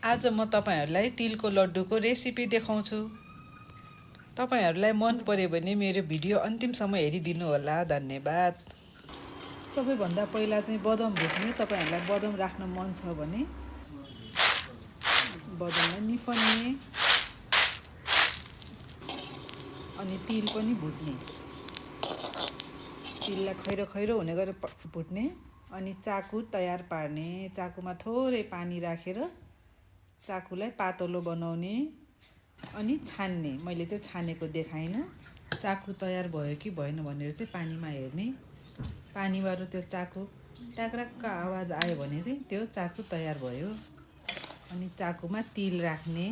आज म तपाईहरुलाई तिलको लड्डुको रेसिपी देखाउँछु। तपाईहरुलाई मन पर्यो भने मेरो भिडियो अन्तिमसम्म हेरिदिनु होला। धन्यवाद। सबैभन्दा पहिला चाहिँ बदाम भुट्ने। तपाईहरुलाई बदाम राख्न मन छ भने बदामलाई निफन्ने अनि तिल पनि भुट्ने। तिललाई खैरो खैरो हुने गरेर भुट्ने अनि चाकु तयार पार्ने। चाकुमा थोरै पानी राखेर चाकुलाई पातलो बनाउने अनि छान्ने। मैले चाहिँ छानेको देखाइन। चाकु तयार भयो कि भएन भनेर चाहिँ पानीमा हेर्ने। पानीबाट त्यो चाकु टाक्राक्क आवाज आयो भने चाहिँ त्यो चाकु तयार भयो। अनि चाकुमा तिल राख्ने,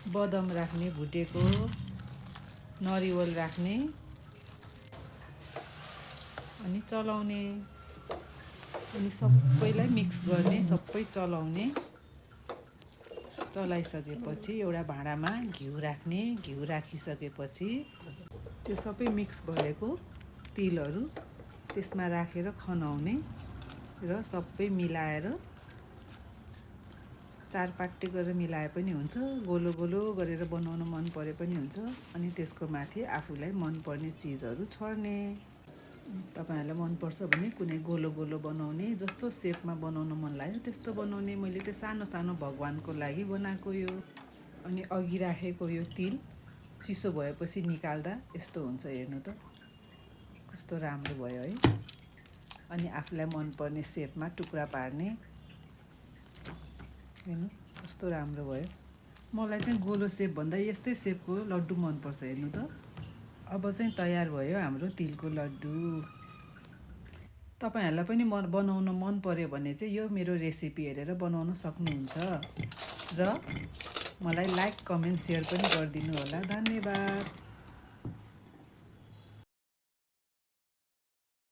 बदाम राख्ने भुटेको, नरिवल राख्ने अनि चलाउने अनि सबैलाई मिक्स गर्ने। सबै चलाउने। चलाइसकेपछि एउटा भाँडामा घिउ राख्ने। घिउ राखिसकेपछि त्यो सबै मिक्स भएको तिलहरू त्यसमा राखेर खनाउने र सबै मिलाएर चारपाटे गरेर मिलाए पनि हुन्छ। गोलो गोलो गरेर बनाउन मन परे पनि हुन्छ। अनि त्यसको माथि आफूलाई मन पर्ने चीजहरू छर्ने। तपाईहरुलाई मन पर्छ भने कुनै गोलो गोलो बनाउने, जस्तो शेपमा बनाउन मन लाग्यो त्यस्तो बनाउने। मैले चाहिँ सानो सानो भगवानको लागि बनाएको यो। अनि अघि राखेको यो तिल चिसो भएपछि निकाल्दा यस्तो हुन्छ। हेर्नु त कस्तो राम्रो भयो है। अनि आफूलाई मन पर्ने शेपमा टुक्रा पार्ने। हेर्नु कस्तो राम्रो भयो। मलाई चाहिँ गोलो शेप भन्दा यस्तै शेपको लड्डु मन पर्छ। हेर्नु त अब चाहिँ तयार भयो हाम्रो तिलको लड्डु। तपाईहरुलाई पनि बनाउन मन पर्यो भने चाहिँ यो मेरो रेसिपी हेरेर बनाउन सक्नुहुन्छ र मलाई लाइक, कमेन्ट, शेयर पनि गरिदिनु होला। धन्यवाद।